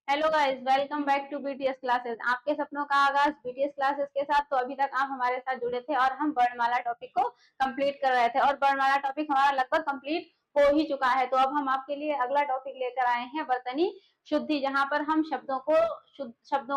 Hello guys, welcome back to BTS classes. आपके सपनों का आगाज बीटीएस क्लासेस के साथ। तो अभी तक आप हमारे साथ जुड़े थे और हम वर्णमाला टॉपिक को कंप्लीट कर रहे थे और वर्णमाला टॉपिक हमारा लगभग कंप्लीट हो ही चुका है। तो अब हम आपके लिए अगला टॉपिक लेकर आए हैं, वर्तनी शुद्धि, जहां पर हम शब्दों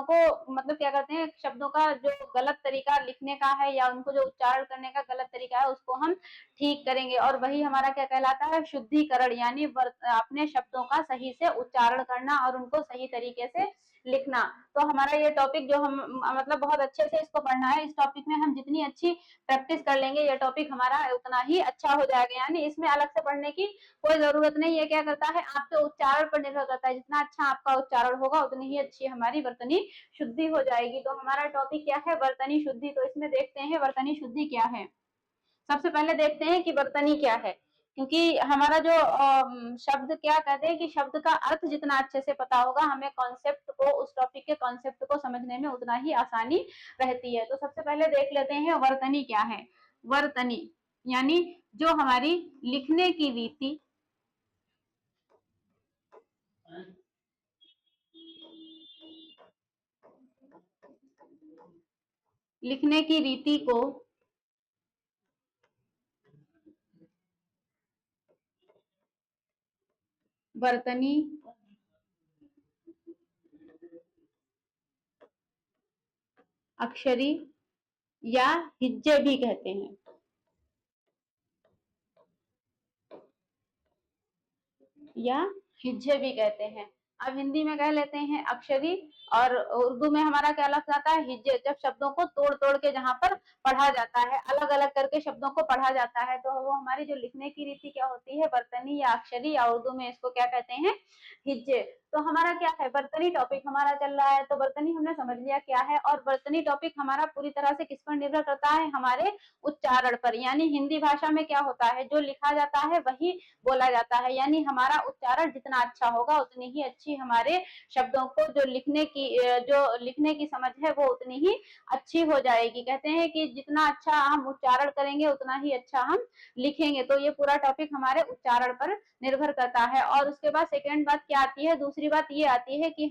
को मतलब क्या करते हैं, शब्दों का जो गलत तरीका लिखने का है या उनको जो उच्चारण करने का गलत तरीका है उसको हम ठीक करेंगे। और वही हमारा क्या कहलाता है, शुद्धिकरण, यानी अपने शब्दों का सही से उच्चारण करना और उनको सही तरीके से लिखना। तो हमारा ये टॉपिक जो हम मतलब बहुत अच्छे से इसको पढ़ना है। इस टॉपिक में हम जितनी अच्छी प्रैक्टिस कर लेंगे ये टॉपिक हमारा उतना ही अच्छा हो जाएगा। यानी इसमें अलग से पढ़ने की कोई जरूरत नहीं है। क्या करता है, आपके उच्चारण पर निर्भर करता है। जितना अच्छा आपका उच्चारण होगा उतनी ही अच्छी हमारी वर्तनी शुद्धि हो जाएगी। तो हमारा टॉपिक क्या है, वर्तनी शुद्धि। तो इसमें देखते हैं वर्तनी शुद्धि क्या है। सबसे पहले देखते हैं कि वर्तनी क्या है, क्योंकि हमारा जो शब्द क्या कहते हैं कि शब्द का अर्थ जितना अच्छे से पता होगा, हमें कॉन्सेप्ट को, उस टॉपिक के कॉन्सेप्ट को समझने में उतना ही आसानी रहती है। तो सबसे पहले देख लेते हैं वर्तनी क्या है। वर्तनी यानी जो हमारी लिखने की रीति, लिखने की रीति को वर्तनी अक्षरी या हिज्जे भी कहते हैं। या हिज्जे भी कहते हैं। अब हिंदी में कह लेते हैं अक्षरी, और उर्दू में हमारा क्या लफ्ज आता है, हिज्जे। जब शब्दों को तोड़ तोड़ के जहां पर पढ़ा जाता है, अलग अलग करके शब्दों को पढ़ा जाता है, तो वो हमारी जो लिखने की रीति क्या होती है, वर्तनी या अक्षरी, या उर्दू में इसको क्या कहते हैं, हिज्जे। तो हमारा क्या है, वर्तनी टॉपिक हमारा चल रहा है। तो वर्तनी हमने समझ लिया क्या है। और वर्तनी टॉपिक हमारा पूरी तरह से किस पर निर्भर करता है, हमारे उच्चारण पर। यानी हिंदी भाषा में क्या होता है, जो लिखा जाता है वही बोला जाता है। यानी हमारा उच्चारण जितना अच्छा होगा उतनी ही अच्छी हमारे शब्दों को जो लिखने की समझ है वो उतनी ही अच्छी हो जाएगी। कहते हैं कि जितना अच्छा हम उच्चारण करेंगे उतना ही अच्छा हम लिखेंगे। तो ये पूरा टॉपिक हमारे उच्चारण पर निर्भर करता है। और उसके बाद सेकेंड बात क्या आती है, दूसरी बात ये आती है कि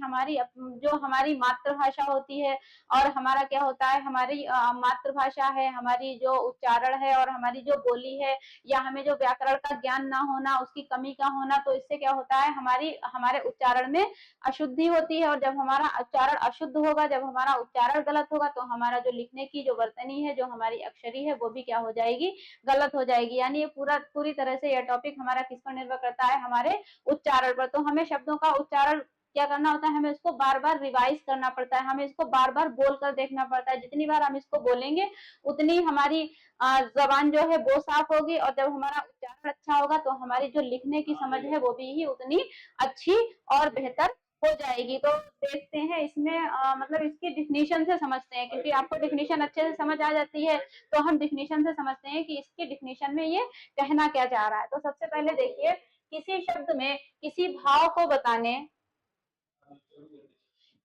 जो हमारी मातृभाषा होती है, और हमारा क्या होता है, हमारी मातृभाषा है, हमारी जो उच्चारण है और हमारी जो बोली है, या हमें जो व्याकरण का ज्ञान ना होना, उसकी कमी का होना, तो इससे क्या होता है, हमारे उच्चारण में अशुद्धि होती है। और जब हमारा उच्चारण अशुद्ध होगा, जब हमारा उच्चारण गलत होगा, तो हमारा जो लिखने की जो वर्तनी है, जो हमारी अक्षरी है, वो भी क्या हो जाएगी, गलत हो जाएगी। यानी ये पूरी तरह से यह टॉपिक हमारा किस पर निर्भर करता है, हमारे उच्चारण पर। तो हमें शब्दों का उच्चारण क्या करना होता है, हमें इसको बार बार रिवाइज करना पड़ता है, हमें इसको बार बार बोलकर देखना पड़ता है। जितनी बार हम इसको बोलेंगे उतनी हमारी जबान जो है वो साफ होगी, और जब हमारा उच्चारण अच्छा होगा तो हमारी जो लिखने की समझ है वो भी ही उतनी अच्छी और बेहतर हो जाएगी। तो देखते हैं इसमें मतलब इसकी डिफिनीशन से समझते हैं, क्योंकि आपको डिफिनीशन अच्छे से समझ आ जाती है तो हम डिफिनीशन से समझते हैं कि इसकी डिफिनीशन में ये कहना क्या चाह रहा है। तो सबसे पहले देखिए, किसी शब्द में किसी भाव को बताने,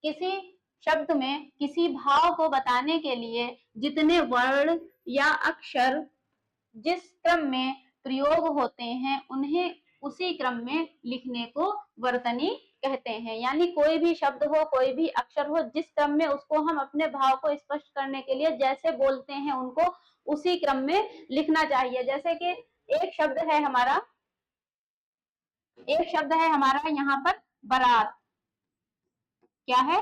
किसी शब्द में किसी भाव को बताने के लिए जितने वर्ण या अक्षर जिस क्रम में प्रयोग होते हैं उन्हें उसी क्रम में लिखने को वर्तनी कहते हैं। यानी कोई भी शब्द हो, कोई भी अक्षर हो, जिस क्रम में उसको हम अपने भाव को स्पष्ट करने के लिए जैसे बोलते हैं उनको उसी क्रम में लिखना चाहिए। जैसे कि एक शब्द है हमारा एक शब्द है हमारा यहाँ पर बारात। क्या है,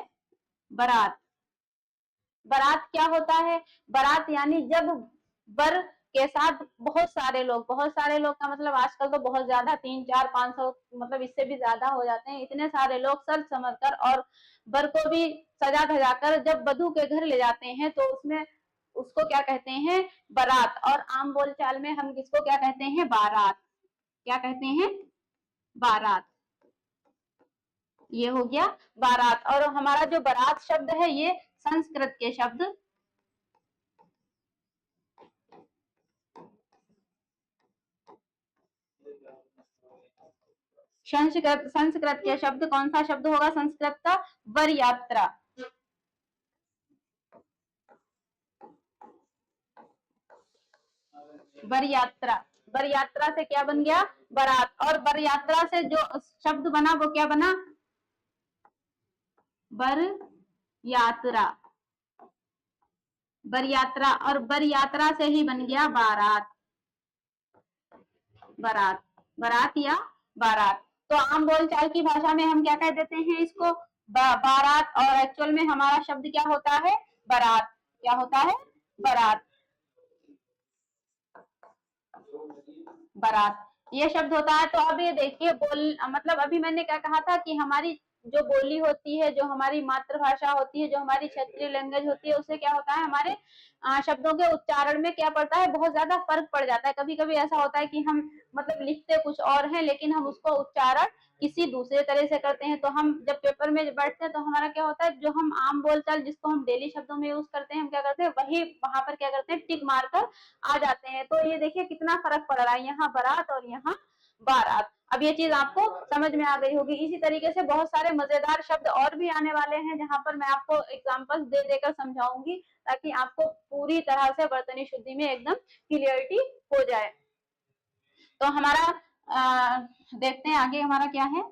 बारात। बारात क्या होता है, बारात यानी जब वर के साथ बहुत सारे लोग का मतलब आजकल तो बहुत ज्यादा, 3 4 5 सौ, मतलब इससे भी ज्यादा हो जाते हैं। इतने सारे लोग सर समझ कर और वर को भी सजा धजा कर जब वधु के घर ले जाते हैं तो उसमें उसको क्या कहते हैं, बारात। और आम बोलचाल में हम किसको क्या कहते हैं, बारात। क्या कहते हैं, बारात। ये हो गया बारात। और हमारा जो बारात शब्द है ये संस्कृत के शब्द, संस्कृत के शब्द, कौन सा शब्द होगा संस्कृत का, वर यात्रा। वर यात्रा, वर यात्रा से क्या बन गया, बारात। और वर यात्रा से जो शब्द बना वो क्या बना, बर यात्रा, बर यात्रा, और बर यात्रा से ही बन गया बारात, बारात, बारात या बारात। तो आम बोलचाल की भाषा में हम क्या कह देते हैं इसको, बारात, और एक्चुअल में हमारा शब्द क्या होता है, बारात। क्या होता है, बारात, बारात ये शब्द होता है। तो अब ये देखिए बोल, मतलब अभी मैंने क्या कहा था कि हमारी जो बोली होती है, जो हमारी मातृभाषा होती है, जो हमारी क्षेत्रीय लैंग्वेज होती है, उससे क्या होता है, हमारे शब्दों के उच्चारण में क्या पड़ता है, बहुत ज्यादा फर्क पड़ जाता है। कभी कभी ऐसा होता है कि हम मतलब लिखते कुछ और हैं, लेकिन हम उसको उच्चारण किसी दूसरे तरह से करते हैं। तो हम जब पेपर में बैठते हैं तो हमारा क्या होता है, जो हम आम बोलचाल जिसको हम डेली शब्दों में यूज करते हैं, हम क्या करते हैं, वही वहां पर क्या करते हैं, टिक मारकर आ जाते हैं। तो ये देखिए कितना फर्क पड़ रहा है, यहाँ बारात और यहाँ बारात। अब ये चीज आपको समझ में आ गई होगी। इसी तरीके से बहुत सारे मजेदार शब्द और भी आने वाले हैं, जहां पर मैं आपको एग्जांपल्स दे देकर समझाऊंगी, ताकि आपको पूरी तरह से वर्तनी शुद्धि में एकदम क्लियरिटी हो जाए। तो हमारा देखते हैं आगे हमारा क्या है।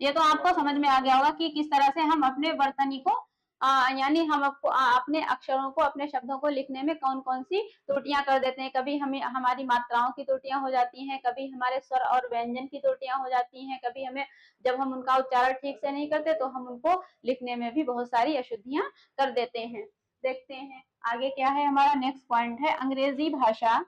ये तो आपको समझ में आ गया होगा कि किस तरह से हम अपने वर्तनी को यानी हम अपने अक्षरों को, अपने शब्दों को लिखने में कौन कौन सी त्रुटियां कर देते हैं। कभी हमें हमारी मात्राओं की त्रुटियां हो जाती हैं, कभी हमारे स्वर और व्यंजन की त्रुटियां हो जाती हैं, कभी हमें जब हम उनका उच्चारण ठीक से नहीं करते तो हम उनको लिखने में भी बहुत सारी अशुद्धियां कर देते हैं। देखते हैं आगे क्या है, हमारा नेक्स्ट पॉइंट है अंग्रेजी भाषा।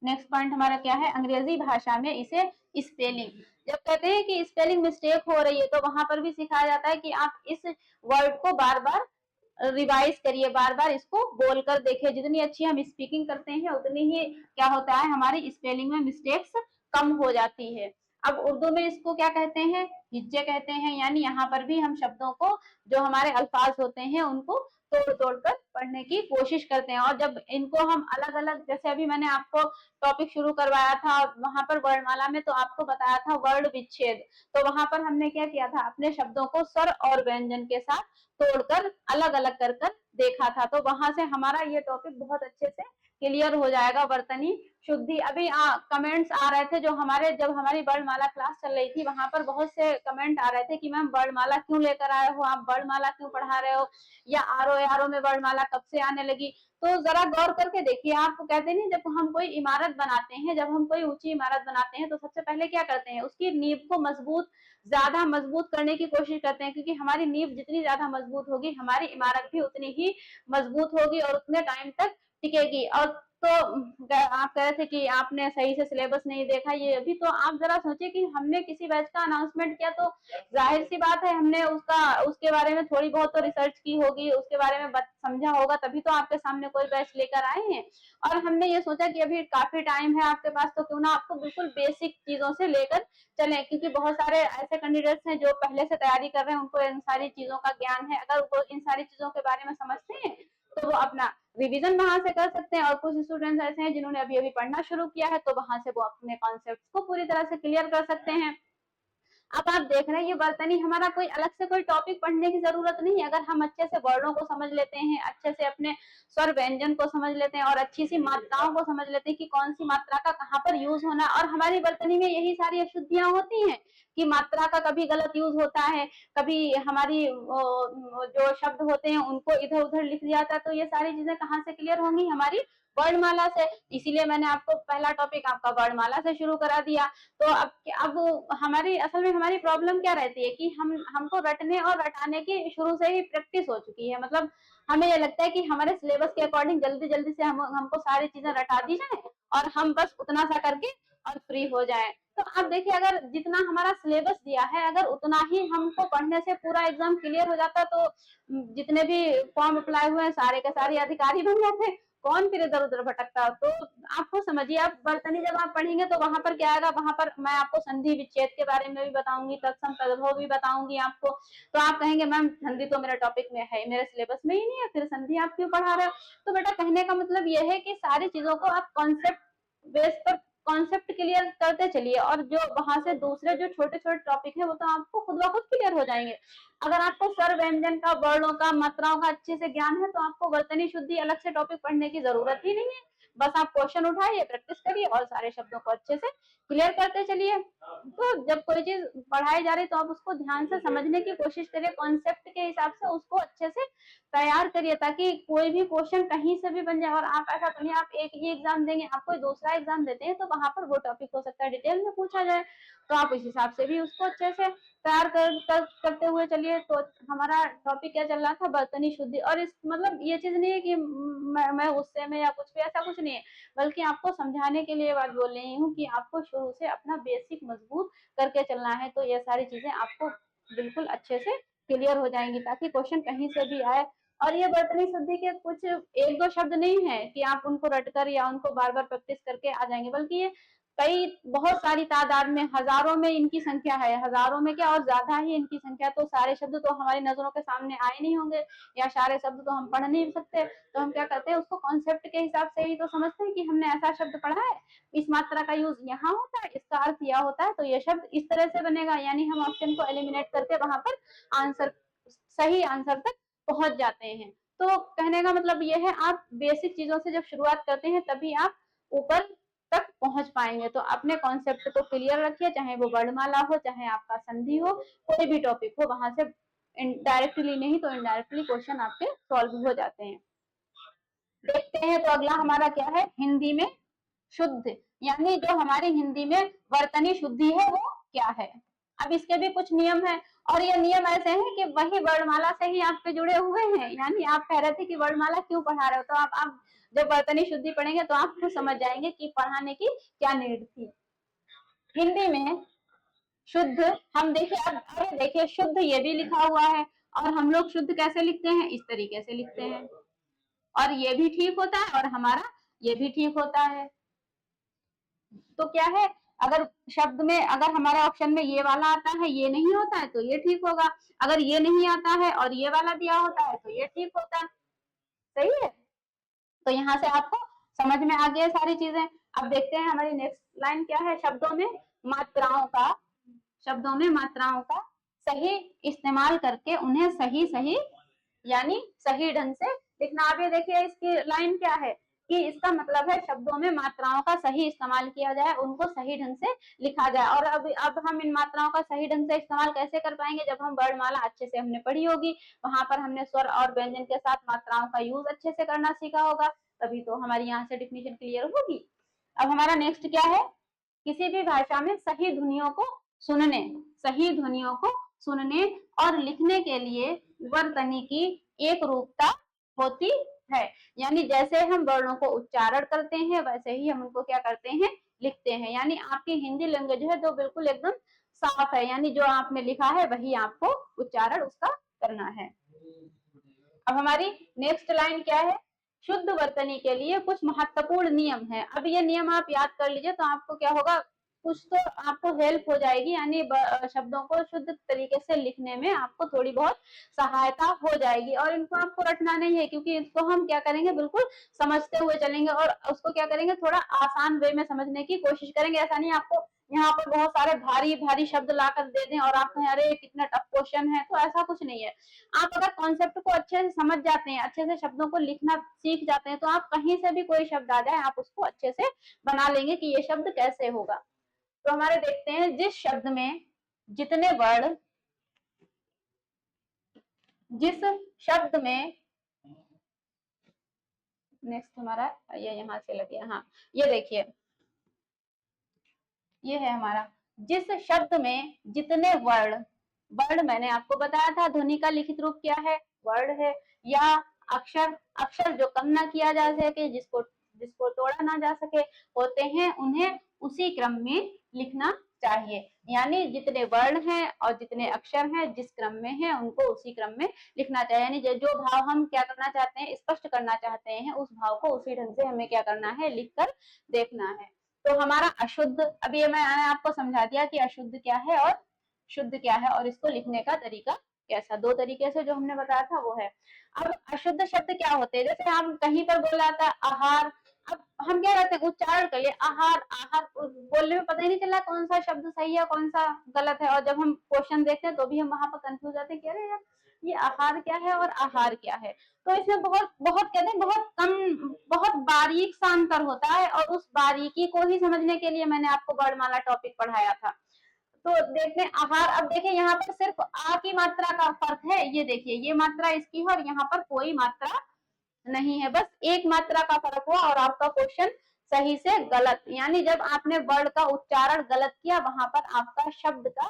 नेक्स्ट पॉइंट हमारा क्या है, अंग्रेजी भाषा में इसे स्पेलिंग। जब कहते हैं कि स्पेलिंग मिस्टेक हो रही है, तो वहां पर भी सिखाया जाता है कि आप इस वर्ड को बार बार रिवाइज करिए, बार बार इसको बोलकर देखिए। जितनी अच्छी हम स्पीकिंग करते हैं, उतनी ही क्या होता है, हमारी स्पेलिंग में मिस्टेक्स कम हो जाती है। अब उर्दू में इसको क्या कहते हैं, हिज्जे कहते हैं। यानी यहाँ पर भी हम शब्दों को, जो हमारे अल्फाज होते हैं, उनको तोड़ तोड़ कर पढ़ने की कोशिश करते हैं। और जब इनको हम अलग अलग, जैसे अभी मैंने आपको टॉपिक शुरू करवाया था वहां पर वर्णमाला में, तो आपको बताया था वर्ण विच्छेद। तो वहां पर हमने क्या किया था, अपने शब्दों को स्वर और व्यंजन के साथ तोड़कर अलग अलग कर कर देखा था। तो वहां से हमारा ये टॉपिक बहुत अच्छे से क्लियर हो जाएगा, वर्तनी शुद्धि। अभी कमेंट्स आ रहे थे, जो हमारे जब हमारी वर्णमाला क्लास चल रही थी, वहां पर बहुत से कमेंट आ रहे थे कि मैम वर्णमाला क्यों लेकर आए हो, आप वर्णमाला क्यों पढ़ा रहे हो, या आरो यारो में वर्णमाला कब से आने लगी। तो जरा गौर करके देखिए, आप कहते नहीं, जब हम कोई इमारत बनाते हैं, जब हम कोई ऊंची इमारत बनाते हैं, तो सबसे पहले क्या करते हैं, उसकी नींव को मजबूत, ज्यादा मजबूत करने की कोशिश करते हैं, क्योंकि हमारी नींव जितनी ज्यादा मजबूत होगी, हमारी इमारत भी उतनी ही मजबूत होगी और उतने टाइम तक टिकेगी। और तो आप कह रहे थे कि आपने सही से सिलेबस नहीं देखा, ये अभी तो आप जरा सोचिए कि हमने किसी बैच का अनाउंसमेंट किया, तो जाहिर सी बात है हमने उसके बारे में थोड़ी बहुत तो रिसर्च की होगी, उसके बारे में समझा होगा, तभी तो आपके सामने कोई बैच लेकर आए हैं। और हमने ये सोचा कि अभी काफी टाइम है आपके पास, तो क्यों ना आपको बिल्कुल बेसिक चीजों से लेकर चले, क्योंकि बहुत सारे ऐसे कैंडिडेट्स हैं जो पहले से तैयारी कर रहे हैं, उनको इन सारी चीजों का ज्ञान है। अगर वो इन सारी चीजों के बारे में समझते हैं, तो वो अपना रिवीजन वहां से कर सकते हैं। और कुछ स्टूडेंट्स ऐसे हैं जिन्होंने अभी अभी पढ़ना शुरू किया है, तो वहां से वो अपने कॉन्सेप्ट को पूरी तरह से क्लियर कर सकते हैं। अब आप देख रहे हैं, ये वर्तनी हमारा कोई अलग से कोई टॉपिक पढ़ने की जरूरत नहीं है। अगर हम अच्छे से वर्णों को समझ लेते हैं, अच्छे से अपने स्वर व्यंजन को समझ लेते हैं, और अच्छी सी मात्राओं को समझ लेते हैं कि कौन सी मात्रा का कहाँ पर यूज होना है। और हमारी वर्तनी में यही सारी अशुद्धियां होती हैं कि मात्रा का कभी गलत यूज होता है, कभी हमारी जो शब्द होते हैं उनको इधर उधर लिख दिया जाता है। तो ये सारी चीजें कहाँ से क्लियर होंगी, हमारी वर्णमाला से। इसीलिए मैंने आपको पहला टॉपिक आपका वर्णमाला से शुरू करा दिया। तो अब हमारी असल में हमारी प्रॉब्लम क्या रहती है कि हमको रटने और रटाने की शुरू से ही प्रैक्टिस हो चुकी है। मतलब हमें ये लगता है कि हमारे सिलेबस के अकॉर्डिंग जल्दी जल्दी से हमको सारी चीजें रटा दी जाए, और हम बस उतना सा करके और फ्री हो जाए। तो आप देखिए, अगर जितना हमारा सिलेबस दिया है, अगर उतना ही हमको पढ़ने से पूरा एग्जाम क्लियर हो जाता, तो जितने भी फॉर्म अप्लाई हुए हैं सारे के सारे अधिकारी बन जाते, कौन फिर इधर उधर भटकता। तो आपको समझिए, आप वर्तनी जब आप पढ़ेंगे तो वहां पर क्या आएगा, वहां पर मैं आपको संधि विच्छेद के बारे में भी बताऊंगी, तत्सम तद्भव भी बताऊंगी आपको। तो आप कहेंगे मैम संधि तो मेरे टॉपिक में है, मेरे सिलेबस में ही नहीं है, फिर संधि आप क्यों पढ़ा रहे हो। तो बेटा कहने का मतलब यह है कि सारी चीजों को आप कॉन्सेप्ट बेस पर कॉन्सेप्ट क्लियर करते चलिए, और जो वहां से दूसरे जो छोटे छोटे टॉपिक है, वो तो आपको खुद ब खुद क्लियर हो जाएंगे। अगर आपको स्वर व्यंजन का, वर्णों का, मात्राओं का अच्छे से ज्ञान है, तो आपको वर्तनी शुद्धि अलग से टॉपिक पढ़ने की जरूरत ही नहीं है। बस आप क्वेश्चन उठाइए, प्रैक्टिस करिए और सारे शब्दों को अच्छे से क्लियर करते चलिए। तो जब कोई चीज पढ़ाई जा रही तो आप उसको ध्यान से समझने की कोशिश करिए, कॉन्सेप्ट के हिसाब से उसको अच्छे से तैयार करिए, ताकि कोई भी क्वेश्चन कहीं से भी बन जाए। और आप ऐसा तो नहीं आप एक ही एग्जाम देंगे, आप कोई दूसरा एग्जाम देते हैं तो वहां पर वो टॉपिक हो सकता है डिटेल में पूछा जाए, तो आप इस हिसाब से भी उसको अच्छे से तैयार करते हुए चलिए। तो हमारा टॉपिक क्या चल रहा था, बर्तनी शुद्धि। और इस मतलब ये चीज नहीं है कि मैं गुस्से में या कुछ भी, ऐसा कुछ नहीं है, बल्कि आपको समझाने के लिए बात बोल रही हूँ कि आपको शुरू से अपना बेसिक मजबूत करके चलना है। तो ये सारी चीजें आपको बिल्कुल अच्छे से क्लियर हो जाएंगी, ताकि क्वेश्चन कहीं से भी आए। और ये बर्तनी शुद्धि के कुछ एक दो शब्द नहीं है कि आप उनको रटकर या उनको बार बार प्रैक्टिस करके आ जाएंगे, बल्कि ये कई बहुत सारी तादाद में, हजारों में इनकी संख्या है, हजारों में क्या और ज्यादा ही इनकी संख्या। तो सारे शब्द तो हमारी नजरों के सामने आए नहीं होंगे, या सारे शब्द तो हम पढ़ नहीं सकते। तो हम क्या करते हैं, उसको कॉन्सेप्ट के हिसाब से ही तो समझते हैं कि हमने ऐसा शब्द पढ़ा है, इस मात्रा का यूज यहाँ होता है, इसका अर्थ यह होता है, तो ये शब्द इस तरह से बनेगा। यानी हम ऑप्शन को एलिमिनेट करके वहां पर आंसर, सही आंसर तक पहुंच जाते हैं। तो कहने का मतलब ये है, आप बेसिक चीजों से जब शुरुआत करते हैं तभी आप ऊपर तक पहुंच पाएंगे। तो अपने कॉन्सेप्ट को क्लियर रखिए, चाहे वो वर्णमाला हो, चाहे आपका संधि हो, कोई भी टॉपिक हो, वहां से डायरेक्टली नहीं तो इनडायरेक्टली क्वेश्चन आपके सॉल्व हो जाते हैं। देखते हैं तो अगला हमारा क्या है, हिंदी में शुद्ध, यानी जो हमारी हिंदी में वर्तनी शुद्धि है वो क्या है। अब इसके भी कुछ नियम है, और ये नियम ऐसे हैं कि वही वर्णमाला से ही आपके जुड़े हुए हैं। यानी आप कह रहे थे कि वर्णमाला क्यों पढ़ा रहे हो, तो आप जब वर्तनी शुद्धि पढ़ेंगे तो आप खुद समझ जाएंगे कि पढ़ाने की क्या नीड थी। हिंदी में शुद्ध, हम देखिए अब अरे देखिए, शुद्ध ये भी लिखा हुआ है, और हम लोग शुद्ध कैसे लिखते हैं, इस तरीके से लिखते हैं, और ये भी ठीक होता है और हमारा ये भी ठीक होता है। तो क्या है, अगर शब्द में अगर हमारे ऑप्शन में ये वाला आता है, ये नहीं होता है, तो ये ठीक होगा। अगर ये नहीं आता है और ये वाला दिया होता है तो ये ठीक होता है। सही है। तो यहाँ से आपको समझ में आ गया सारी चीजें। अब देखते हैं हमारी नेक्स्ट लाइन क्या है, शब्दों में मात्राओं का सही इस्तेमाल करके उन्हें सही सही, यानी सही ढंग से लिखना। अब ये देखिए इसकी लाइन क्या है, कि इसका मतलब है शब्दों में मात्राओं का सही इस्तेमाल किया जाए, उनको सही ढंग से लिखा जाए। और अब हम इन मात्राओं का सही ढंग से इस्तेमाल कैसे कर पाएंगे, जब हम वर्णमाला अच्छे से हमने पढ़ी होगी, वहां पर हमने स्वर और व्यंजन के साथ मात्राओं का यूज अच्छे से करना सीखा होगा, तभी तो हमारी यहाँ से डिफिनीशन क्लियर होगी। अब हमारा नेक्स्ट क्या है, किसी भी भाषा में सुनने सही ध्वनियों को सुनने और लिखने के लिए वर्तनी की एक रूपता होती है। यानी जैसे हम वर्णों को उच्चारण करते हैं वैसे ही हम उनको क्या करते हैं, लिखते हैं। यानी आपकी हिंदी लैंग्वेज है जो बिल्कुल एकदम साफ है, यानी जो आपने लिखा है वही आपको उच्चारण उसका करना है। अब हमारी नेक्स्ट लाइन क्या है, शुद्ध वर्तनी के लिए कुछ महत्वपूर्ण नियम है। अब ये नियम आप याद कर लीजिए तो आपको क्या होगा, कुछ तो आपको हेल्प हो जाएगी, यानी शब्दों को शुद्ध तरीके से लिखने में आपको थोड़ी बहुत सहायता हो जाएगी। और इनको आपको रटना नहीं है, क्योंकि इसको हम क्या करेंगे, बिल्कुल समझते हुए चलेंगे और उसको क्या करेंगे, थोड़ा आसान वे में समझने की कोशिश करेंगे। ऐसा नहीं आपको यहाँ पर बहुत सारे भारी भारी शब्द लाकर दे दें और आप कहें अरे कितना टफ क्वेश्चन है, तो ऐसा कुछ नहीं है। आप अगर कॉन्सेप्ट को अच्छे से समझ जाते हैं, अच्छे से शब्दों को लिखना सीख जाते हैं, तो आप कहीं से भी कोई शब्द आ जाए आप उसको अच्छे से बना लेंगे कि ये शब्द कैसे होगा। तो हमारे देखते हैं, जिस शब्द में नेक्स्ट हमारा ये यहाँ से लगे, हाँ ये देखिए, ये है हमारा, जिस शब्द में जितने वर्ण, वर्ण मैंने आपको बताया था ध्वनि का लिखित रूप क्या है, वर्ण है, या अक्षर, अक्षर जो कम ना किया जा सके, जिसको जिसको तोड़ा ना जा सके होते हैं, उन्हें उसी क्रम में लिखना चाहिए। यानी जितने वर्ण हैं और जितने अक्षर हैं जिस क्रम में है उनको उसी क्रम में लिखना चाहिए। यानी जो भाव हम क्या करना चाहते हैं, स्पष्ट करना चाहते हैं, उस भाव को उसी ढंग से हमें क्या करना है, लिख कर देखना है। तो हमारा अशुद्ध, अभी ये मैंने आपको समझा दिया कि अशुद्ध क्या है और शुद्ध क्या है, और इसको लिखने का तरीका कैसा, दो तरीके से जो हमने बताया था वो है। अब अशुद्ध शब्द क्या होते हैं, जैसे हम कहीं पर बोला था आहार, अब हम क्या करते हैं, उच्चारण करिए आहार, आहार बोलने में पता ही नहीं चला कौन सा शब्द सही है कौन सा गलत है, और जब हम क्वेश्चन देखते हैं तो भी हम वहां पर कंफ्यूज आते हैं कि अरे यार ये आहार क्या है और आहार क्या है। तो इसमें बहुत बहुत कहते हैं बहुत कम, बहुत बारीक सा अंतर होता है, और उस बारीकी को ही समझने के लिए मैंने आपको वर्णमाला टॉपिक पढ़ाया था। तो देखते हैं आहार। अब देखिए यहाँ पर सिर्फ आ की मात्रा का फर्क है, ये देखिए ये मात्रा इसकी है और यहाँ पर कोई मात्रा नहीं है, बस एक मात्रा का फर्क हुआ और आपका क्वेश्चन सही से गलत। यानी जब आपने वर्ड का उच्चारण गलत किया वहां पर आपका शब्द का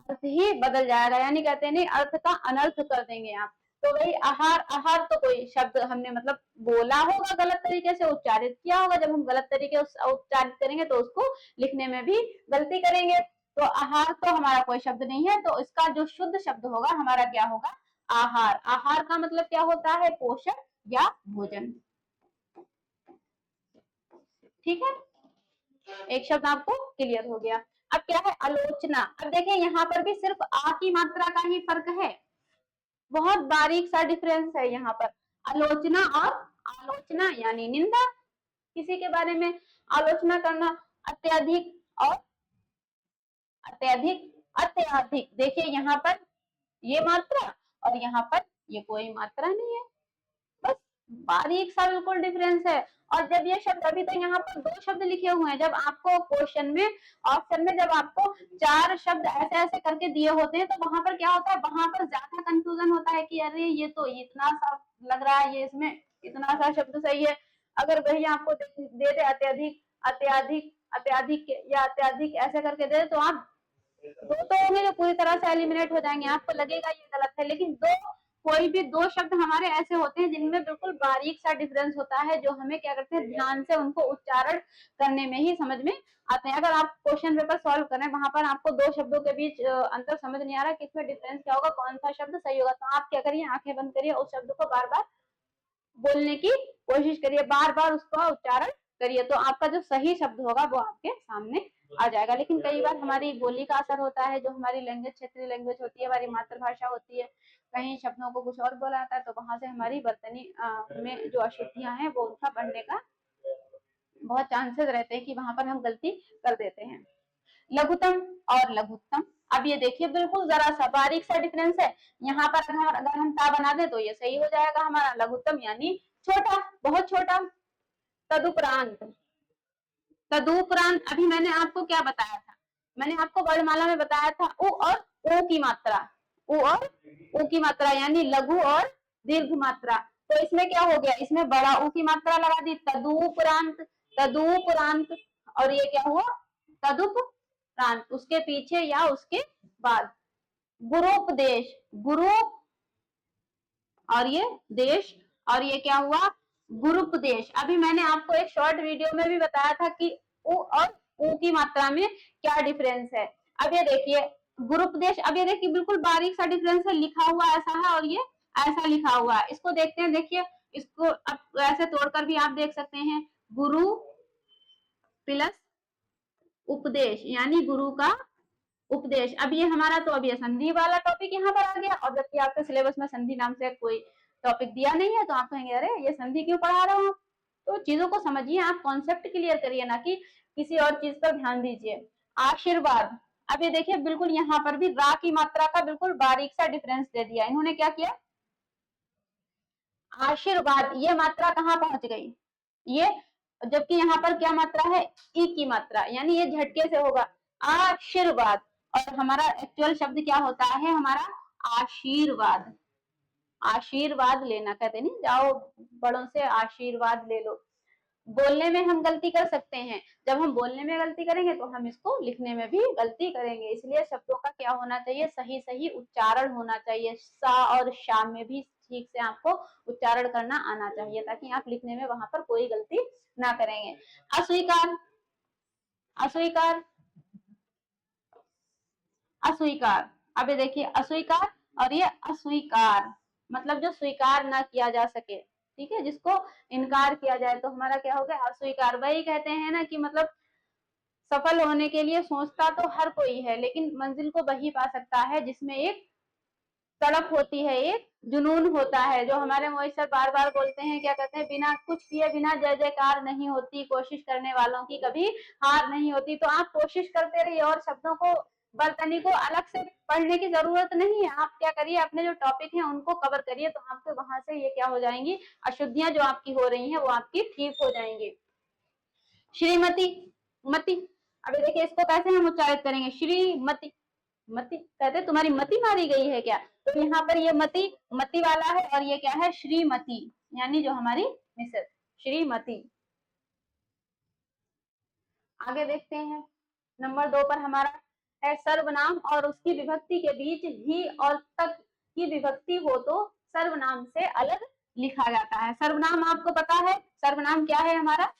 अर्थ ही बदल जाएगा, यानी कहते हैं नहीं अर्थ का अनर्थ कर देंगे आप। तो वही आहार, आहार तो कोई शब्द हमने मतलब बोला होगा गलत तरीके से, उच्चारित किया होगा, जब हम गलत तरीके से उच्चारित करेंगे तो उसको लिखने में भी गलती करेंगे। तो आहार तो हमारा कोई शब्द नहीं है, तो इसका जो शुद्ध शब्द होगा हमारा क्या होगा, आहार। आहार का मतलब क्या होता है, पोषण या भोजन। ठीक है, एक शब्द आपको क्लियर हो गया। अब क्या है आलोचना। अब देखिए यहाँ पर भी सिर्फ आ की मात्रा का ही फर्क है, बहुत बारीक सा डिफरेंस है यहाँ पर। आलोचना और आलोचना यानी निंदा, किसी के बारे में आलोचना करना। अत्यधिक और अत्यधिक, अत्यधिक। देखिए यहाँ पर ये मात्रा और यहाँ पर ये कोई मात्रा नहीं है, बस बारीक सा बिल्कुल डिफरेंस है। और जब ये शब्द, अभी तो यहाँ पर 2 शब्द लिखे हुए हैं, जब आपको क्वेश्चन में ऑप्शन में जब आपको 4 शब्द ऐसे ऐसे करके दिए होते हैं तो वहां पर क्या होता है, वहां पर ज्यादा कंफ्यूजन होता है कि अरे ये तो इतना सा लग रहा है, ये इसमें इतना सा शब्द सही है। अगर वही आपको दे दे अत्यधिक, अत्याधिक, अत्याधिक या अत्याधिक ऐसे करके दे तो आप दो तो होंगे जो पूरी तरह से एलिमिनेट हो जाएंगे, आपको लगेगा ये गलत है। लेकिन कोई भी 2 शब्द हमारे ऐसे होते हैं जिनमें बिल्कुल बारीक सा डिफरेंस होता है, जो हमें क्या करते हैं ध्यान से उनको उच्चारण करने में ही समझ में आते हैं। अगर आप क्वेश्चन पेपर सॉल्व करें, वहां पर आपको 2 शब्दों के बीच अंतर समझ नहीं आ रहा, किसमें डिफरेंस क्या होगा, कौन सा शब्द सही होगा, तो आप क्या करिए आंखें बंद करिए, उस शब्द को बार बार बोलने की कोशिश करिए, बार बार उसका उच्चारण करिए, तो आपका जो सही शब्द होगा वो आपके सामने आ जाएगा। लेकिन कई बार हमारी बोली का असर होता है, जो हमारी लैंग्वेज क्षेत्रीय लैंग्वेज होती है, हमारी मातृभाषा होती है, कहीं शब्दों को कुछ और बोला जाता है, तो वहां से हमारी वर्तनी में जो अशुद्धियां हैं वो उनका बढ़ने का बहुत चांसेस रहते हैं कि वहां पर हम गलती कर देते हैं। लघुतम और लघुत्तम। अब ये देखिए बिल्कुल जरा सा बारीक सा डिफरेंस है, यहाँ पर अगर हम ता बना दें तो ये सही हो जाएगा हमारा, लघुत्तम यानी छोटा, बहुत छोटा। तदुपरांत, तदुपरांत अभी मैंने आपको क्या बताया था, मैंने आपको वर्णमाला में बताया था उ और ओ की मात्रा, उ और ओ की मात्रा यानी लघु और दीर्घ मात्रा। तो इसमें क्या हो गया, इसमें बड़ा उ की मात्रा लगा दी, तदुपरांत, तदुपरांत। और ये क्या हुआ, तदुपरांत, उसके पीछे या उसके बाद। गुरुपदेश, गुरु और ये देश, और ये क्या हुआ, गुरुपदेश। अभी मैंने आपको एक शॉर्ट वीडियो में भी बताया था कि उ और उ की मात्रा में क्या डिफरेंस है। अब ये देखिए गुरुपदेश, अब ये देखिए बिल्कुल बारीक सा डिफरेंस है, लिखा हुआ ऐसा है और ये ऐसा लिखा हुआ है। इसको देखते हैं, देखिए इसको अब ऐसे तोड़कर भी आप देख सकते हैं, गुरु प्लस उपदेश यानी गुरु का उपदेश। अब ये हमारा तो अभी संधि वाला टॉपिक यहाँ पर आ गया, और जबकि आपके सिलेबस में संधि नाम से कोई टॉपिक दिया नहीं है, तो आप कहेंगे अरे ये संधि क्यों पढ़ा रहा हूँ। तो चीजों को समझिए, आप कॉन्सेप्ट क्लियर करिए, ना कि किसी और चीज पर ध्यान दीजिए। आशीर्वाद। अब ये देखिए बिल्कुल यहाँ पर भी रा की मात्रा का बिल्कुल बारीक सा डिफरेंस दे दिया इन्होंने, क्या किया, आशीर्वाद, ये मात्रा कहाँ पहुंच गई, ये, जबकि यहाँ पर क्या मात्रा है, ई की मात्रा, यानी ये झटके से होगा आशीर्वाद। और हमारा एक्चुअल शब्द क्या होता है हमारा, आशीर्वाद। आशीर्वाद लेना, कहते नहीं जाओ बड़ों से आशीर्वाद ले लो। बोलने में हम गलती कर सकते हैं, जब हम बोलने में गलती करेंगे तो हम इसको लिखने में भी गलती करेंगे, इसलिए शब्दों का क्या होना चाहिए, सही सही उच्चारण होना चाहिए। सा और शा में भी ठीक से आपको उच्चारण करना आना चाहिए, ताकि आप लिखने में वहां पर कोई गलती ना करेंगे। अस्वीकार, अस्वीकार, अस्वीकार। अब ये देखिए अस्वीकार और ये अस्वीकार, मतलब जो स्वीकार ना किया जा सके, ठीक है, जिसको इनकार किया जाए, तो हमारा क्या हो गया, अस्वीकार। वही कहते हैं ना कि मतलब सफल होने के लिए सोचता तो हर कोई है, लेकिन मंजिल को वही पा सकता है जिसमें एक तड़प होती है, एक जुनून होता है, जो हमारे मोहित सर बार बार बोलते हैं, क्या कहते हैं, बिना कुछ किए बिना जय जयकार नहीं होती, कोशिश करने वालों की कभी हार नहीं होती। तो आप कोशिश करते रहिए और शब्दों को वर्तनी को अलग से पढ़ने की जरूरत नहीं है। आप क्या करिए, अपने जो टॉपिक है उनको कवर करिए, तो आपके वहां से ये क्या हो जाएंगी, अशुद्धियां जो आपकी हो रही हैं वो आपकी ठीक हो जाएंगी। श्रीमती, मती, अभी देखिए इसको कैसे हम उच्चारित करेंगे, श्रीमती, मती कहते तुम्हारी मती मारी गई है क्या, तो यहाँ पर ये मती मती वाला है, और ये क्या है, श्रीमती, यानी जो हमारी मिसेस श्रीमती। आगे देखते हैं, नंबर 2 पर हमारा है सर्वनाम और उसकी विभक्ति के बीच ही और तक की विभक्ति हो तो सर्वनाम से अलग लिखा जाता है। सर्वनाम आपको पता है, सर्वनाम क्या है हमारा,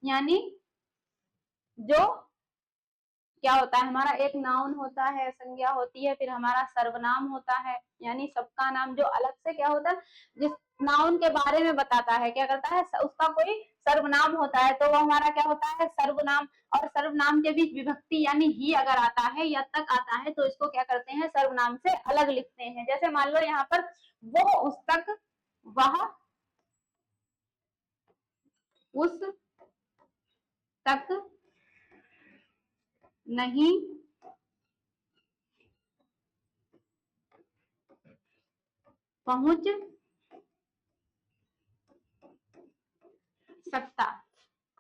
यानी जो क्या होता है, हमारा एक नाउन होता है, संज्ञा होती है, फिर हमारा सर्वनाम होता है, यानी सबका नाम जो अलग से क्या होता है, जिस नाउन के बारे में बताता है, क्या करता है, उसका कोई सर्वनाम होता है, तो वो हमारा क्या होता है, सर्वनाम। और सर्वनाम के बीच विभक्ति यानी ही अगर आता है या तक आता है तो इसको क्या करते हैं, सर्वनाम से अलग लिखते हैं। जैसे मान लो यहाँ पर वो उस तक, वह उस तक नहीं पहुंच सकता।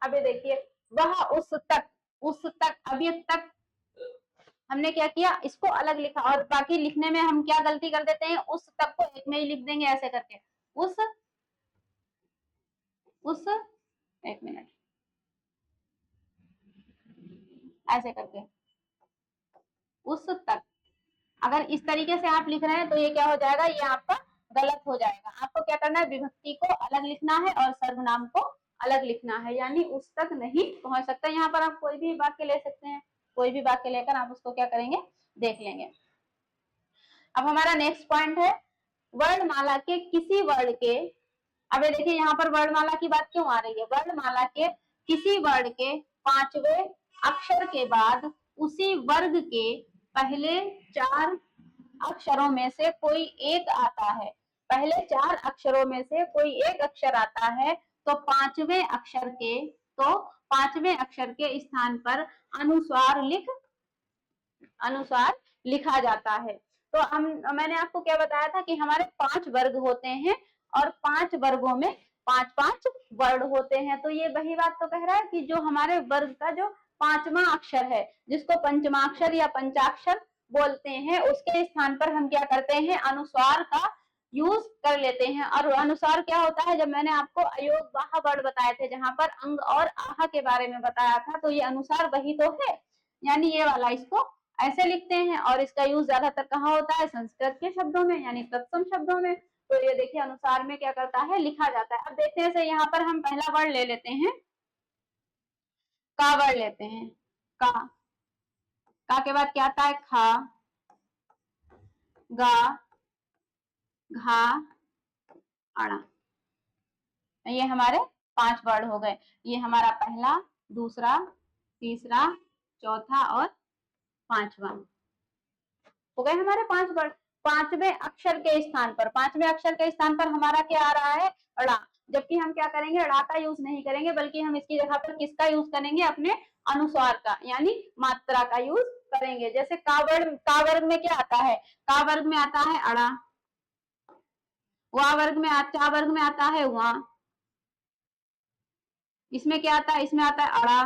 अब ये देखिए, वह उस तक, अब ये तक हमने क्या किया, इसको अलग लिखा, और बाकी लिखने में हम क्या गलती कर देते हैं, उस तक को एक में ही लिख देंगे ऐसे करके, उस उस एक मिनट, ऐसे करके उस तक, अगर इस तरीके से आप लिख रहे हैं तो ये क्या हो जाएगा, ये आपका गलत हो जाएगा। आपको क्या करना है, विभक्ति को अलग लिखना है और सर्वनाम को अलग लिखना है, यानी उस तक नहीं पहुंच सकता। यहाँ पर आप कोई भी वाक्य ले सकते हैं, कोई भी वाक्य लेकर आप उसको क्या करेंगे, देख लेंगे। अब हमारा नेक्स्ट पॉइंट है, वर्णमाला के किसी वर्ण के, अब देखिए यहाँ पर वर्णमाला की बात क्यों आ रही है, वर्णमाला के किसी वर्ण के पांचवें अक्षर के बाद उसी वर्ग के पहले 4 अक्षरों में से कोई एक आता है, पहले 4 अक्षरों में से कोई एक अक्षर आता है, तो पांचवें अक्षर के स्थान पर अनुस्वार लिखा जाता है। तो हम, मैंने आपको क्या बताया था कि हमारे 5 वर्ग होते हैं और 5 वर्गों में 5-5 वर्ण होते हैं। तो ये वही बात तो कह रहा है कि जो हमारे वर्ग का जो 5वां अक्षर है, जिसको पंचमाक्षर या पंचाक्षर बोलते हैं, उसके स्थान पर हम क्या करते हैं, अनुस्वार का यूज कर लेते हैं। और अनुसार क्या होता है, जब मैंने आपको अयोग वाह वर्ण बताए थे, जहां पर अंग और आह के बारे में बताया था, तो ये अनुसार वही तो है, यानी ये वाला, इसको ऐसे लिखते हैं। और इसका यूज ज्यादातर कहाँ होता है, संस्कृत के शब्दों में, यानी तत्सम शब्दों में। तो ये देखिए अनुसार में क्या करता है, लिखा जाता है। अब देखते हैं, यहाँ पर हम पहला वर्ड ले लेते हैं, का वर्ड लेते हैं, का के बाद क्या आता है, खा, गा, घा, अड़ा। ये हमारे 5 वर्ड हो गए। ये हमारा पहला, दूसरा, तीसरा, चौथा और 5वां हो गए हमारे 5 वर्ड। पांचवें अक्षर के स्थान पर हमारा क्या आ रहा है, अड़ा। जबकि हम क्या करेंगे, अड़ा का यूज नहीं करेंगे, बल्कि हम इसकी जगह पर किसका यूज करेंगे, अपने अनुस्वार का, यानी मात्रा का यूज करेंगे। जैसे का वर्ग में क्या आता है, का वर्ग में आता है अड़ा, चा वर्ग में आता है वहां, इसमें क्या आता है, इसमें आता है अड़ा,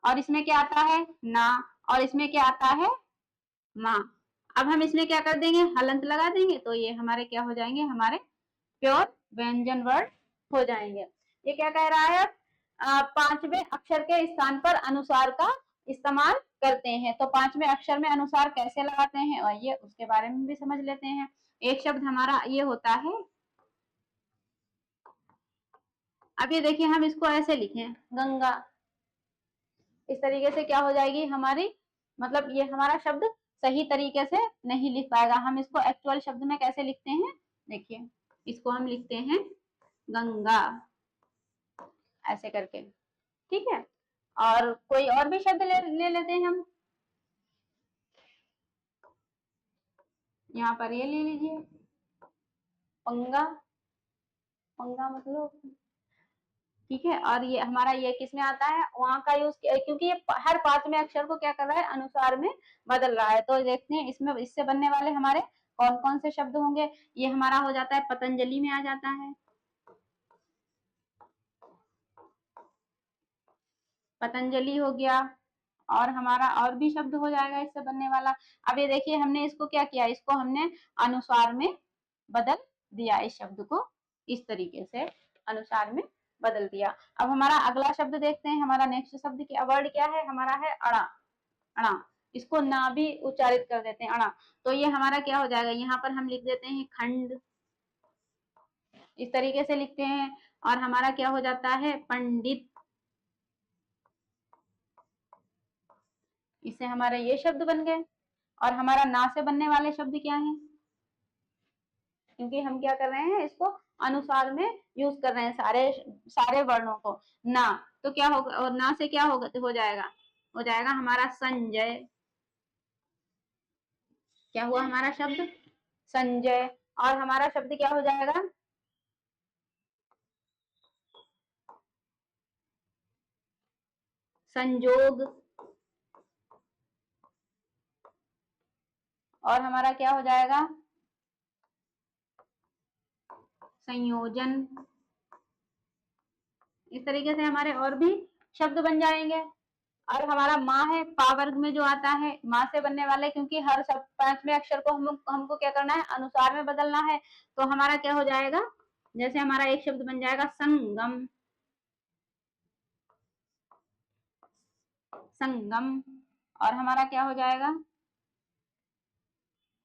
और इसमें क्या आता है ना, और इसमें क्या आता है माँ। अब हम इसमें क्या कर देंगे, हलंत लगा देंगे, तो ये हमारे क्या हो जाएंगे, हमारे प्योर व्यंजन वर्ड हो जाएंगे। ये क्या कह रहा है, 5वें अक्षर के स्थान पर अनुसार का इस्तेमाल करते हैं। तो 5वें अक्षर में अनुसार कैसे लगाते हैं, और ये उसके बारे में भी समझ लेते हैं। एक शब्द हमारा ये होता है, अब ये देखिए हम इसको ऐसे लिखें, गंगा, इस तरीके से क्या हो जाएगी हमारी, मतलब ये हमारा शब्द सही तरीके से नहीं लिख पाएगा। हम इसको एक्चुअल शब्द में कैसे लिखते हैं, देखिए इसको हम लिखते हैं गंगा, ऐसे करके, ठीक है। और कोई और भी शब्द ले लेते हैं हम, यहाँ पर ये ले लीजिए, पंगा, पंगा मतलब ठीक है। और ये हमारा ये किस में आता है, वहां का यूज, क्योंकि ये हर पांच में अक्षर को क्या कर रहा है, अनुसार में बदल रहा है। तो देखते हैं इसमें इससे बनने वाले हमारे कौन कौन से शब्द होंगे। ये हमारा हो जाता है पतंजलि में आ जाता है, पतंजलि हो गया। और हमारा और भी शब्द हो जाएगा इससे बनने वाला। अब ये देखिए हमने इसको क्या किया, इसको हमने अनुसार में बदल दिया, इस शब्द को इस तरीके से अनुसार में बदल दिया। अब हमारा अगला शब्द देखते हैं, हमारा नेक्स्ट शब्द की वर्ड क्या है, हमारा है अड़ा। अड़ा, इसको ना भी उच्चारित कर देते हैं, अड़ा। तो ये हमारा क्या हो जाएगा, यहाँ पर हम लिख देते हैं खंड, इस तरीके से लिखते हैं। और हमारा क्या हो जाता है, पंडित। इससे हमारे ये शब्द बन गए। और हमारा ना से बनने वाले शब्द क्या है, क्योंकि हम क्या कर रहे हैं, इसको अनुसार में यूज कर रहे हैं सारे सारे वर्णों को। ना, तो क्या होगा, और ना से क्या होगा, हो जाएगा हमारा संजय। क्या हुआ हमारा शब्द, संजय। और हमारा शब्द क्या हो जाएगा, संजोग। और हमारा क्या हो जाएगा, संयोजन। इस तरीके से हमारे और भी शब्द बन जाएंगे। और हमारा माँ है, पा वर्ग में जो आता है, माँ से बनने वाले, क्योंकि हर शब्द पांचवें अक्षर को हमको क्या करना है, अनुसार में बदलना है। तो हमारा क्या हो जाएगा, जैसे हमारा एक शब्द बन जाएगा संगम, संगम। और हमारा क्या हो जाएगा,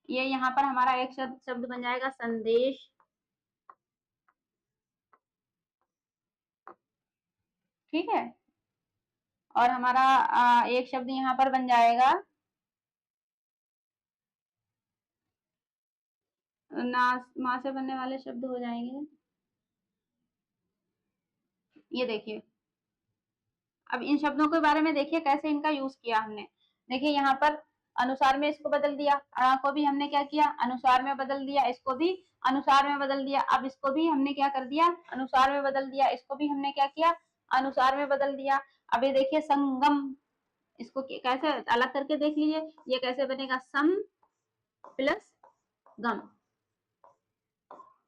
ये यहाँ पर हमारा एक शब्द बन जाएगा संदेश। ठीक है। और हमारा एक शब्द यहाँ पर बन जाएगा ना, माँ से बनने वाले शब्द हो जाएंगे, ये देखिए। अब इन शब्दों के बारे में देखिए कैसे इनका यूज किया हमने। देखिए यहाँ पर अनुसार में इसको बदल दिया, अड़ा को भी हमने क्या किया, अनुसार में बदल दिया, इसको भी अनुसार में बदल दिया। अब इसको भी हमने क्या कर दिया, अनुसार में बदल दिया, इसको भी हमने क्या किया, अनुसार में बदल दिया। अब ये देखिए संगम, इसको कैसे अलग करके देख लीजिए, ये कैसे बनेगा, सम प्लस गम।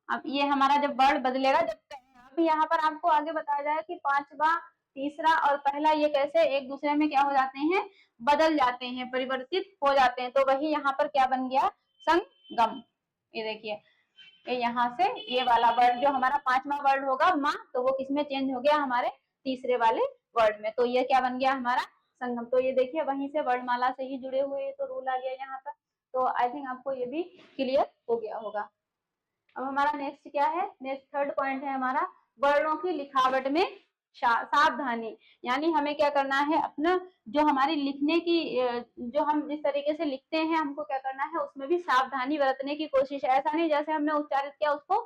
अब ये हमारा जब वर्ड बदलेगा, जब अब यहाँ पर आपको आगे बताया जाए कि पांचवा, तीसरा और पहला ये कैसे एक दूसरे में क्या हो जाते हैं, बदल जाते हैं, परिवर्तित हो जाते हैं। तो वही यहाँ पर क्या बन गया, संगम। ये देखिए, ये यहाँ से ये वाला वर्ड जो हमारा पांचवा वर्ड होगा माँ, तो वो किसमें चेंज हो गया, हमारे तीसरे वाले वर्ड में। तो ये क्या बन गया हमारा, संगम। तो ये देखिए वहीं से वर्णमाला से ही जुड़े हुए तो रूल आ गया यहाँ पर। तो आई थिंक आपको ये भी क्लियर हो गया होगा। अब हमारा नेक्स्ट क्या है, नेक्स्ट थर्ड पॉइंट है हमारा, वर्णों की लिखावट में सावधानी। यानी हमें क्या करना है, अपना जो हमारी लिखने की, जो हम जिस तरीके से लिखते हैं, हमको क्या करना है, उसमें भी सावधानी बरतने की कोशिश है। ऐसा नहीं जैसे हमने उच्चारित किया उसको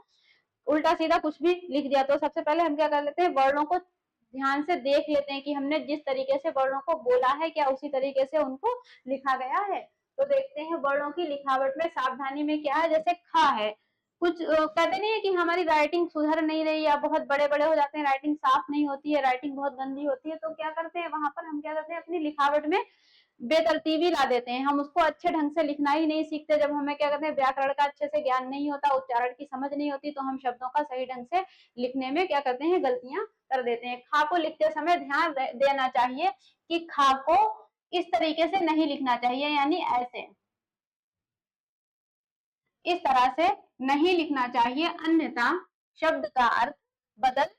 उल्टा सीधा कुछ भी लिख दिया। तो सबसे पहले हम क्या कर लेते हैं, वर्णों को ध्यान से देख लेते हैं कि हमने जिस तरीके से वर्णों को बोला है, क्या उसी तरीके से उनको लिखा गया है। तो देखते हैं वर्णों की लिखावट में सावधानी में क्या है। जैसे खा है, कुछ कहते नहीं है कि हमारी राइटिंग सुधर नहीं रही, या बहुत बड़े बड़े हो जाते हैं, राइटिंग साफ नहीं होती है, राइटिंग बहुत गंदी होती है, तो क्या करते हैं वहां पर हम क्या करते हैं, अपनी लिखावट में बेतरतीबी ला देते हैं। हम उसको अच्छे ढंग से लिखना ही नहीं सीखते। जब हमें क्या करते हैं, व्याकरण का अच्छे से ज्ञान नहीं होता, उच्चारण की समझ नहीं होती, तो हम शब्दों का सही ढंग से लिखने में क्या करते हैं, गलतियां कर देते हैं। खा को लिखते समय ध्यान देना चाहिए कि खा को इस तरीके से नहीं लिखना चाहिए, यानी ऐसे, इस तरह से नहीं लिखना चाहिए, अन्यथा शब्द का अर्थ बदल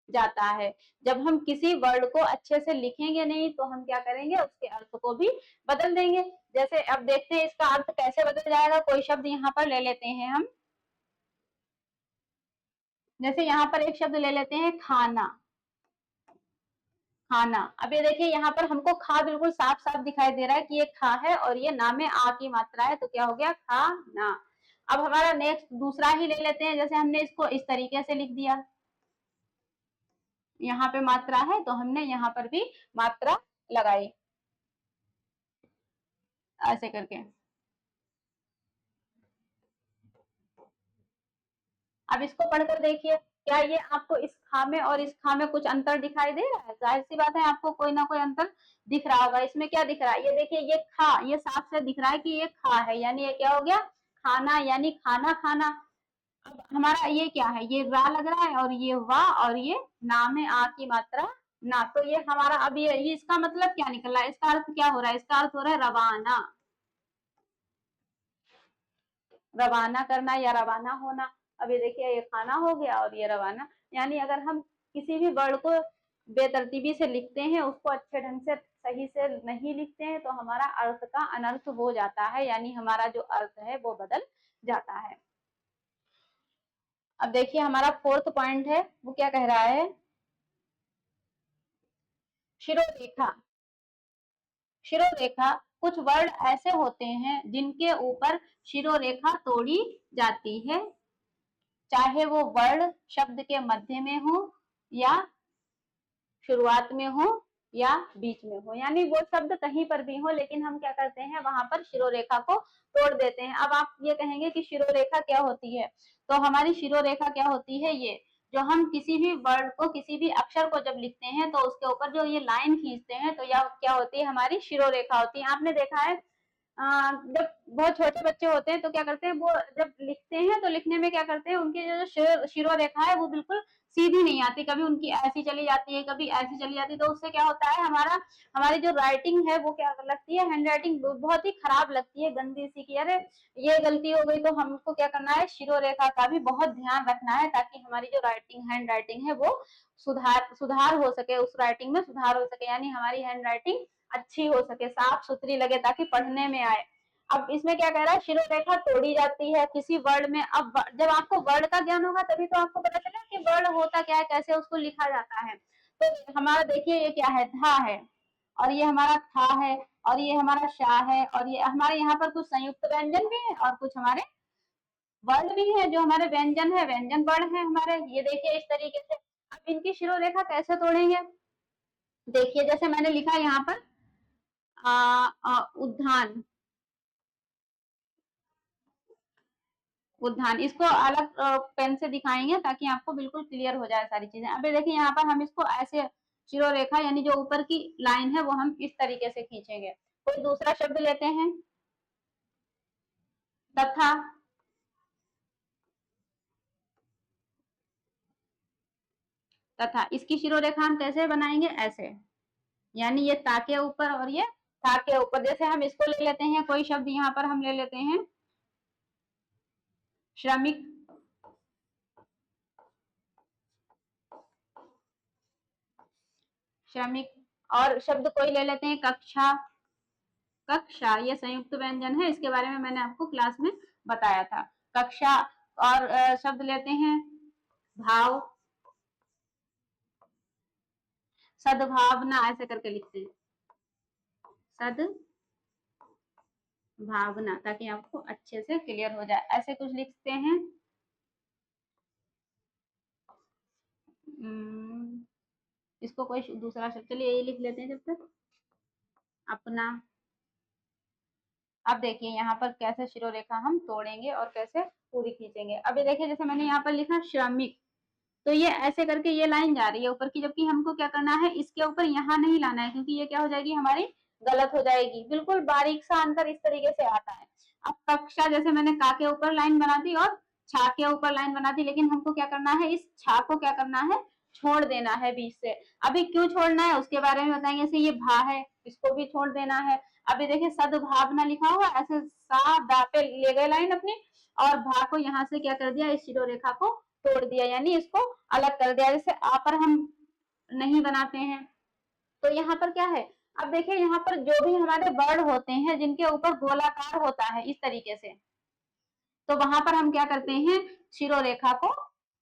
जाता है। जब हम किसी वर्ड को अच्छे से लिखेंगे नहीं, तो हम क्या करेंगे, उसके अर्थ को भी बदल देंगे। जैसे अब देखते हैं इसका अर्थ कैसे बदल जाएगा। कोई शब्द यहाँ पर ले लेते हैं हम, जैसे यहाँ पर एक शब्द ले लेते हैं खाना, खाना। अब ये देखिए यहाँ पर हमको खा बिल्कुल साफ साफ दिखाई दे रहा है कि ये खा है, और ये ना में आ की मात्रा है, तो क्या हो गया, खाना। अब हमारा नेक्स्ट दूसरा ही ले लेते हैं, जैसे हमने इसको इस तरीके से लिख दिया, यहाँ पे मात्रा है तो हमने यहाँ पर भी मात्रा लगाई, ऐसे करके। अब इसको पढ़कर देखिए, क्या ये आपको इस खा में और इस खा में कुछ अंतर दिखाई दे रहा है? जाहिर सी बात है आपको कोई ना कोई अंतर दिख रहा होगा। इसमें क्या दिख रहा है? ये देखिए, ये खा, ये साफ से दिख रहा है कि ये खा है, यानी ये क्या हो गया? खाना, यानी खाना खाना। अब हमारा ये क्या है? ये रा लग रहा है और ये वा, और ये ना में आ की मात्रा ना। तो ये हमारा अब ये इसका मतलब क्या निकल रहा है? इसका अर्थ क्या हो रहा है? इसका अर्थ हो रहा है रवाना। रवाना करना या रवाना होना। अब ये देखिए, ये खाना हो गया और ये रवाना। यानी अगर हम किसी भी वर्ड को बेतरतीबी से लिखते हैं, उसको अच्छे ढंग से सही से नहीं लिखते हैं, तो हमारा अर्थ का अनर्थ हो जाता है, यानी हमारा जो अर्थ है वो बदल जाता है। अब देखिए, हमारा फोर्थ पॉइंट है, वो क्या कह रहा है? शिरोरेखा। शिरोरेखा, कुछ वर्ड ऐसे होते हैं जिनके ऊपर शिरोरेखा तोड़ी जाती है, चाहे वो वर्ड शब्द के मध्य में हो या शुरुआत में हो या बीच में हो, यानी वो शब्द कहीं पर भी हो, लेकिन हम क्या करते हैं, वहां पर शिरोरेखा को तोड़ देते हैं। अब आप ये कहेंगे कि शिरोरेखा क्या होती है? तो हमारी शिरोरेखा क्या होती है? ये जो हम किसी भी वर्ड को, किसी भी अक्षर को जब लिखते हैं, तो उसके ऊपर जो ये लाइन खींचते हैं, तो यह क्या होती है? हमारी शिरोरेखा होती है। आपने देखा है, जब बहुत छोटे बच्चे होते हैं तो क्या करते हैं, वो जब लिखते हैं तो लिखने में क्या करते हैं, उनकी जो शिरोरेखा है वो बिल्कुल सीधी नहीं आती, कभी उनकी ऐसी चली जाती है, कभी ऐसी चली जाती है। तो उससे क्या होता है, हमारी जो राइटिंग है वो क्या लगती है, हैंड राइटिंग बहुत ही खराब लगती है, गंदी सी, की अरे ये गलती हो गई। तो हमको क्या करना है, शिरोरेखा का भी बहुत ध्यान रखना है, ताकि हमारी जो राइटिंग, हैंड राइटिंग है वो सुधार हो सके, उस राइटिंग में सुधार हो सके, यानी हमारी हैंड राइटिंग अच्छी हो सके, साफ सुथरी लगे, ताकि पढ़ने में आए। अब इसमें क्या कह रहा है, शिरोरेखा तोड़ी जाती है किसी वर्ड में। अब जब आपको वर्ड का ज्ञान होगा तभी तो आपको पता चलेगा कि वर्ड होता क्या है, कैसे उसको लिखा जाता है। तो हमारा देखिए, ये क्या है? धा है, और ये हमारा था है, और ये हमारा शाह है, और ये हमारे यहाँ पर कुछ संयुक्त व्यंजन भी है और कुछ हमारे वर्ण भी है, जो हमारे व्यंजन है, व्यंजन वर्ण है हमारे। ये देखिए इस तरीके से। अब इनकी शिरोरेखा कैसे तोड़ेंगे? देखिए, जैसे मैंने लिखा यहाँ पर उद्यान, उद्यान, इसको अलग पेन से दिखाएंगे ताकि आपको बिल्कुल क्लियर हो जाए सारी चीजें। अभी देखिए, यहाँ पर हम इसको ऐसे शिरोरेखा, यानी जो ऊपर की लाइन है वो हम इस तरीके से खींचेंगे। कोई दूसरा शब्द लेते हैं, तथा। तथा, इसकी शिरोरेखा हम कैसे बनाएंगे? ऐसे, यानी ये ता के ऊपर और ये था के ऊपर। जैसे हम इसको ले लेते हैं, कोई शब्द यहाँ पर हम ले लेते हैं, श्रमिक। श्रमिक, और शब्द कोई ले लेते हैं, कक्षा। कक्षा, ये संयुक्त व्यंजन है, इसके बारे में मैंने आपको क्लास में बताया था। कक्षा। और शब्द लेते हैं, भाव। सद्भावना, ऐसे करके लिखते हैं, सद्भावना, ताकि आपको अच्छे से क्लियर हो जाए। ऐसे कुछ लिखते हैं, इसको कोई दूसरा शब्द, चलिए ये लिख लेते हैं जब तक, अपना। अब देखिए यहाँ पर कैसे शिरोरेखा हम तोड़ेंगे और कैसे पूरी खींचेंगे। अभी देखिए, जैसे मैंने यहाँ पर लिखा श्रमिक, तो ये ऐसे करके ये लाइन जा रही है ऊपर की, जबकि हमको क्या करना है, इसके ऊपर यहाँ नहीं लाना है, क्योंकि ये क्या हो जाएगी, हमारी गलत हो जाएगी। बिल्कुल बारीक सा अंतर इस तरीके से आता है। अब कक्षा, जैसे मैंने का के ऊपर लाइन बना दी और छा के ऊपर लाइन बना दी, लेकिन हमको क्या करना है, इस छा को क्या करना है, छोड़ देना है बीच से। अभी क्यों छोड़ना है उसके बारे में बताएंगे। जैसे ये भा है, इसको भी छोड़ देना है। अभी देखिए, सद्भावना लिखा हुआ, ऐसे सा दा पे ले गए लाइन अपनी, और भा को यहाँ से क्या कर दिया, इस शिरोरेखा को तोड़ दिया, यानी इसको अलग कर दिया। जैसे आ पर हम नहीं बनाते हैं, तो यहाँ पर क्या है, अब देखिए यहाँ पर जो भी हमारे वर्ड होते हैं जिनके ऊपर गोलाकार होता है इस तरीके से, तो वहां पर हम क्या करते हैं, शिरोरेखा को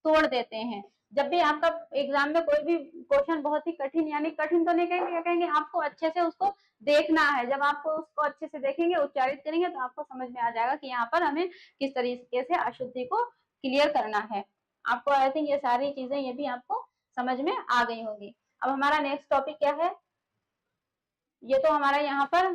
तोड़ देते हैं। जब भी आपका एग्जाम में कोई भी क्वेश्चन बहुत ही कठिन, यानी कठिन तो नहीं कहेंगे, क्या कहेंगे, आपको अच्छे से उसको देखना है। जब आपको उसको अच्छे से देखेंगे, उच्चारित करेंगे, तो आपको समझ में आ जाएगा कि यहाँ पर हमें किस तरीके से अशुद्धि को क्लियर करना है। आपको आई थिंक ये सारी चीजें ये भी आपको समझ में आ गई होगी। अब हमारा नेक्स्ट टॉपिक क्या है, ये तो हमारा यहाँ पर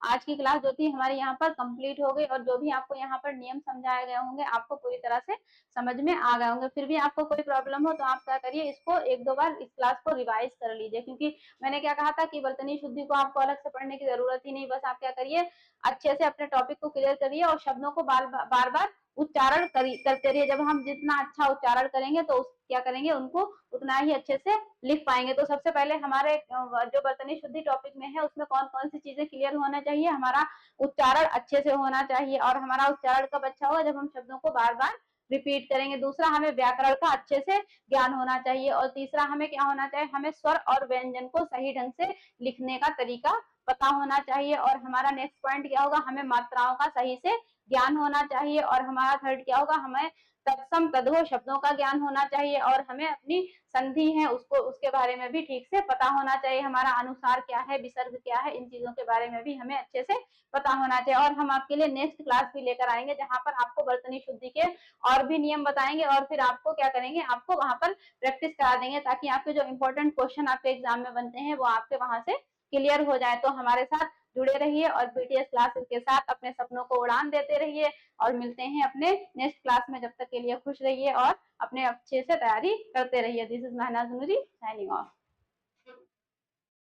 आज की क्लास जो थी हमारी यहाँ पर कंप्लीट हो गई, और जो भी आपको यहाँ पर नियम समझाए गए होंगे आपको पूरी तरह से समझ में आ गए होंगे। फिर भी आपको कोई प्रॉब्लम हो तो आप क्या करिए, इसको एक दो बार इस क्लास को रिवाइज कर लीजिए, क्योंकि मैंने क्या कहा था कि बर्तनी शुद्धि को आपको अलग से पढ़ने की जरूरत ही नहीं। बस आप क्या करिए, अच्छे से अपने टॉपिक को क्लियर करिए और शब्दों को बार बार उच्चारण करते रहिए। जब हम जितना अच्छा उच्चारण करेंगे तो क्या करेंगे, उनको उतना ही अच्छे से लिख पाएंगे। तो सबसे पहले हमारे जो बर्तनी शुद्धि टॉपिक में है उसमें कौन कौन सी चीजें क्लियर होना चाहिए, हमारा उच्चारण अच्छे से होना चाहिए। और हमारा उच्चारण कब अच्छा होगा, जब हम शब्दों को बार बार रिपीट करेंगे। दूसरा, हमें व्याकरण का अच्छे से ज्ञान होना चाहिए। और तीसरा, हमें क्या होना चाहिए, हमें स्वर और व्यंजन को सही ढंग से लिखने का तरीका पता होना चाहिए। और हमारा नेक्स्ट पॉइंट क्या होगा, हमें मात्राओं का सही से ज्ञान होना चाहिए। और हमारा थर्ड क्या होगा, हमें तत्सम तद्भव शब्दों का ज्ञान होना चाहिए। और हमें अपनी संधि है उसको, उसके बारे में भी ठीक से पता होना चाहिए। हमारा अनुसार क्या है, विसर्ग क्या है, इन चीजों के बारे में भी हमें अच्छे से पता होना चाहिए। और हम आपके लिए नेक्स्ट क्लास भी लेकर आएंगे जहां पर आपको बर्तनी शुद्धि के और भी नियम बताएंगे, और फिर आपको क्या करेंगे, आपको वहां पर प्रैक्टिस करा देंगे, ताकि आपके जो इंपॉर्टेंट क्वेश्चन आपके एग्जाम में बनते हैं वो आपके वहां से क्लियर हो जाए। तो हमारे साथ जुड़े रहिए और बीटीएस क्लासेस के साथ अपने सपनों को उड़ान देते रहिए। और मिलते हैं अपने नेक्स्ट क्लास में। जब तक के लिए खुश रहिए और अपने अच्छे से तैयारी करते रहिए। This is Mehnaz Noori signing of.